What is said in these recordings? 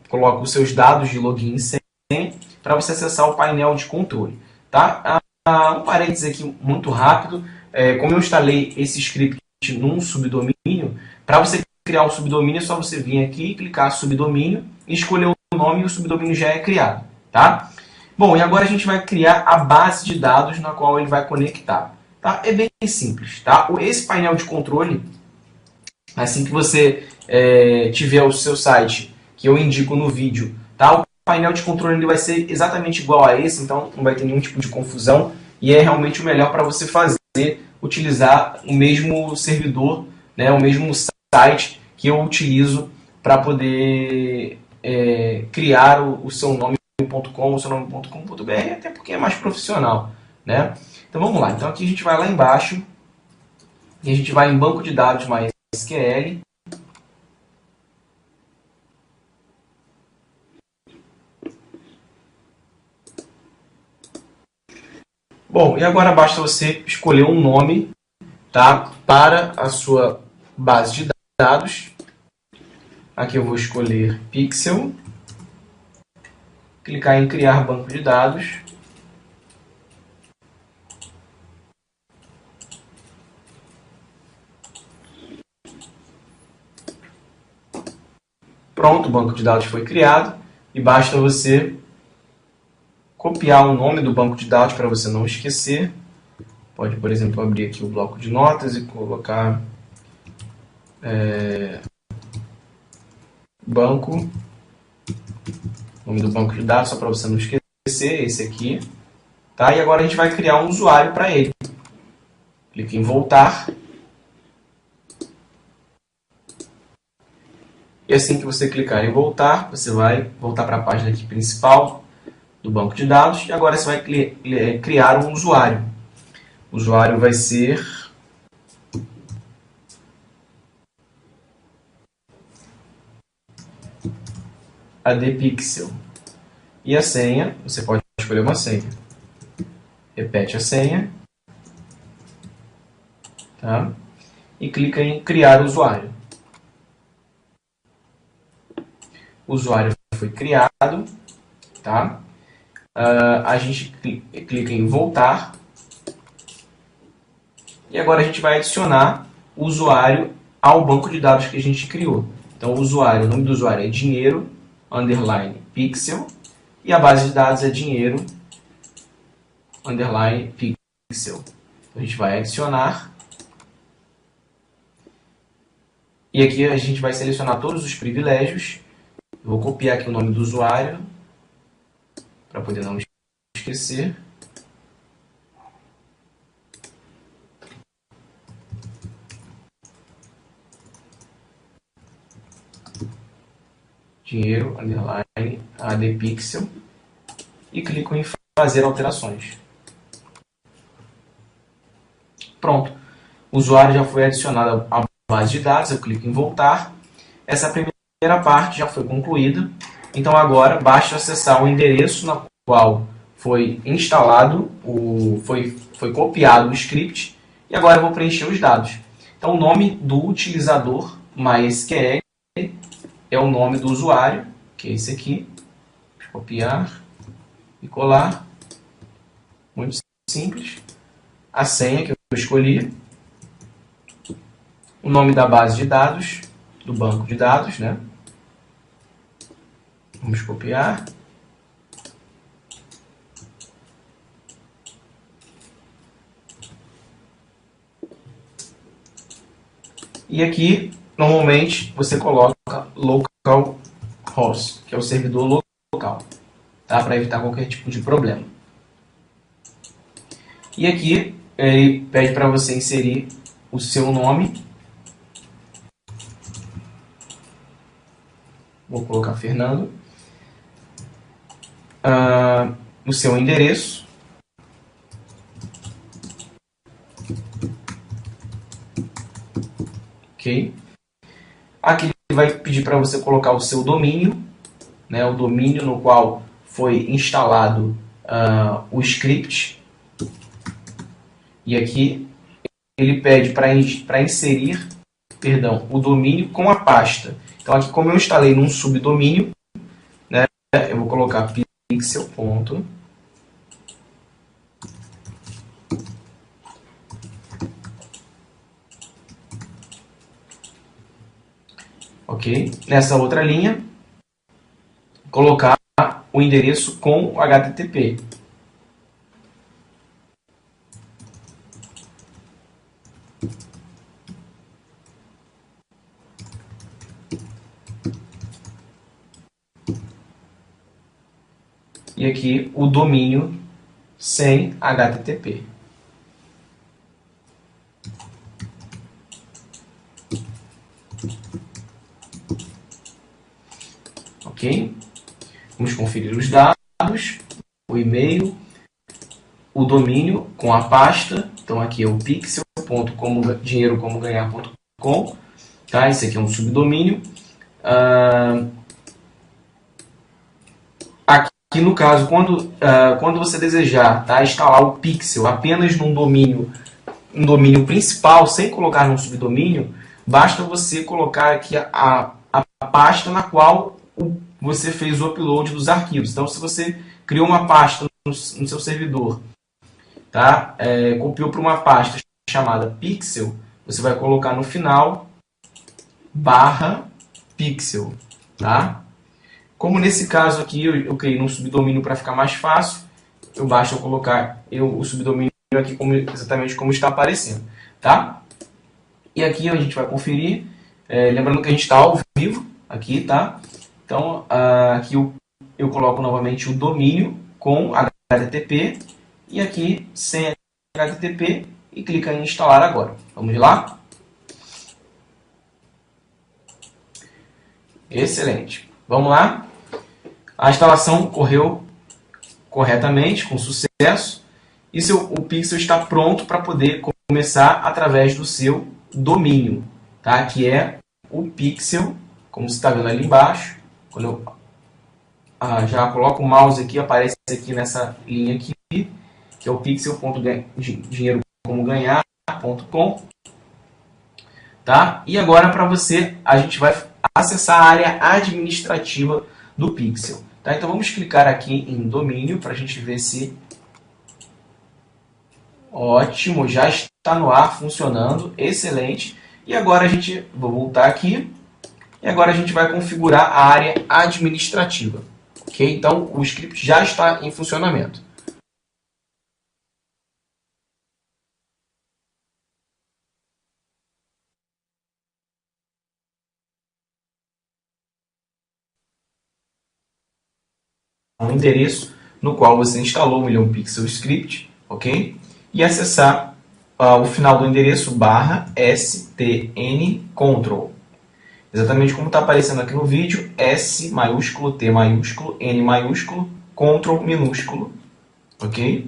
coloca os seus dados de login e senha para você acessar o painel de controle. Tá? Um parênteses aqui muito rápido. Como eu instalei esse script num subdomínio, para você criar o subdomínio é só você vir aqui, clicar subdomínio, escolher o nome e o subdomínio já é criado. Tá? Bom, e agora a gente vai criar a base de dados na qual ele vai conectar. Tá? É bem simples. Tá? Esse painel de controle, assim que você tiver o seu site, que eu indico no vídeo, tá? O painel de controle ele vai ser exatamente igual a esse, então não vai ter nenhum tipo de confusão e é realmente o melhor para você fazer, utilizar o mesmo servidor, né, o mesmo site que eu utilizo para poder criar o seu nome.com, o seu nome.com.br, até porque é mais profissional, né? Então vamos lá. Então aqui a gente vai lá embaixo e a gente vai em banco de dados MySQL. Bom, e agora basta você escolher um nome, tá, para a sua base de dados. Aqui eu vou escolher Pixel. Clicar em criar banco de dados. Pronto, o banco de dados foi criado. E basta você copiar o nome do banco de dados para você não esquecer. Pode, por exemplo, abrir aqui o bloco de notas e colocar banco, nome do banco de dados, só para você não esquecer, esse aqui. Tá? E agora a gente vai criar um usuário para ele. Clique em voltar. E assim que você clicar em voltar, você vai voltar para a página aqui principal do banco de dados. E agora você vai criar um usuário. O usuário vai ser adpixel. E a senha, você pode escolher uma senha. Repete a senha. Tá? E clica em criar usuário. O usuário foi criado. Tá? A gente clica em voltar. E agora a gente vai adicionar o usuário ao banco de dados que a gente criou. Então o nome do usuário é dinheiro, underline, pixel. E a base de dados é dinheiro, underline, pixel. Então, a gente vai adicionar. E aqui a gente vai selecionar todos os privilégios. Eu vou copiar aqui o nome do usuário, para poder não esquecer. Dinheiro, underline, adpixel. E clico em fazer alterações. Pronto. O usuário já foi adicionado à base de dados. Eu clico em voltar. Essa primeira parte já foi concluída. Então agora basta acessar o endereço na qual foi instalado, foi copiado o script. E agora eu vou preencher os dados. Então o nome do utilizador MySQL é o nome do usuário, que é esse aqui. Vou copiar e colar. Muito simples. A senha que eu escolhi. O nome da base de dados, do banco de dados, né? Vamos copiar. E aqui, normalmente, você coloca localhost, que é o servidor local, tá? Para evitar qualquer tipo de problema. E aqui, ele pede para você inserir o seu nome. Vou colocar Fernando. O seu endereço. Ok. Aqui ele vai pedir para você colocar o seu domínio, né, o domínio no qual foi instalado o script. E aqui ele pede para inserir o domínio com a pasta. Então aqui, como eu instalei num subdomínio, eu vou colocar pixel ponto. Ok? Nessa outra linha, colocar o endereço com HTTP. E aqui o domínio sem HTTP. Ok? Vamos conferir os dados, o e-mail, o domínio com a pasta. Então aqui é o pixel.dinheirocomoganhar.com. Tá? Esse aqui é um subdomínio. Aqui no caso, quando você desejar, tá, instalar o pixel apenas num domínio, um domínio principal, sem colocar num subdomínio, basta você colocar aqui a pasta na qual você fez o upload dos arquivos. Então, se você criou uma pasta no seu servidor, tá, copiou para uma pasta chamada pixel, você vai colocar no final /pixel, tá? Como nesse caso aqui eu criei um subdomínio para ficar mais fácil, basta eu colocar o subdomínio aqui exatamente como está aparecendo, tá? E aqui a gente vai conferir, lembrando que a gente está ao vivo aqui, tá? Então aqui eu coloco novamente o domínio com HTTP e aqui sem HTTP e clica em instalar agora. Vamos lá? Excelente. Vamos lá? A instalação correu corretamente, com sucesso, e o pixel está pronto para poder começar através do seu domínio, tá? Que é o pixel, como você está vendo ali embaixo. Quando eu já coloco o mouse aqui, aparece aqui nessa linha aqui, que é o pixel.dinheirocomoganhar.com, tá? E agora a gente vai acessar a área administrativa do pixel. Tá? Então vamos clicar aqui em domínio para a gente ver se... Ótimo, já está no ar, funcionando, excelente. E agora vou voltar aqui, e agora a gente vai configurar a área administrativa. Ok? Então o script já está em funcionamento. Um endereço no qual você instalou o Million Pixel Script, ok? E acessar o final do endereço /stncontrol. Exatamente como está aparecendo aqui no vídeo, S maiúsculo, T maiúsculo, N maiúsculo, Ctrl minúsculo, ok?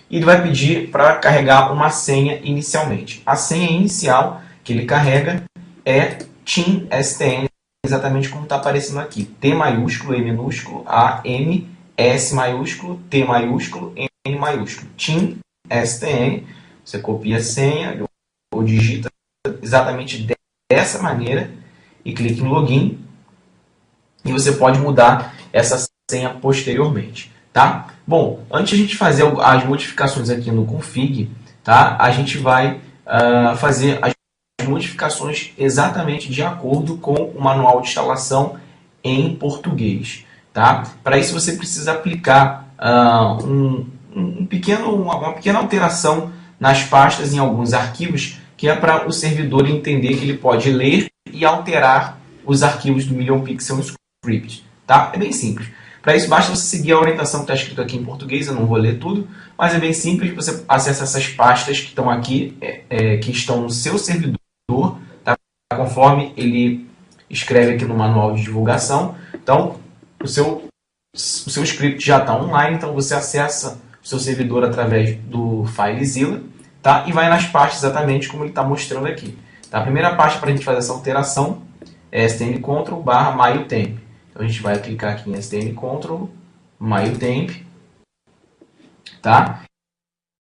E ele vai pedir para carregar uma senha inicialmente. A senha inicial que ele carrega é TIM-STN, exatamente como está aparecendo aqui. T maiúsculo, E minúsculo, A, M, S maiúsculo, T maiúsculo, N maiúsculo. TIM-STN, você copia a senha ou digita exatamente dessa maneira e clica em login. E você pode mudar essa senha posteriormente, tá? Bom, antes de a gente fazer as modificações aqui no config, tá? A gente vai fazer as modificações exatamente de acordo com o manual de instalação em português, tá? Para isso você precisa aplicar uma pequena alteração nas pastas em alguns arquivos, que é para o servidor entender que ele pode ler e alterar os arquivos do Million Pixel Script, tá? É bem simples. Para isso basta você seguir a orientação que está escrito aqui em português, eu não vou ler tudo, mas é bem simples, você acessa essas pastas que estão aqui, que estão no seu servidor, tá? Conforme ele escreve aqui no manual de divulgação. Então, o seu script já está online, então você acessa o seu servidor através do FileZilla, tá? E vai nas pastas exatamente como ele está mostrando aqui. Tá? A primeira pasta para a gente fazer essa alteração é stncontrol /maitemp. Então a gente vai clicar aqui em stncontrol maitemp, tá?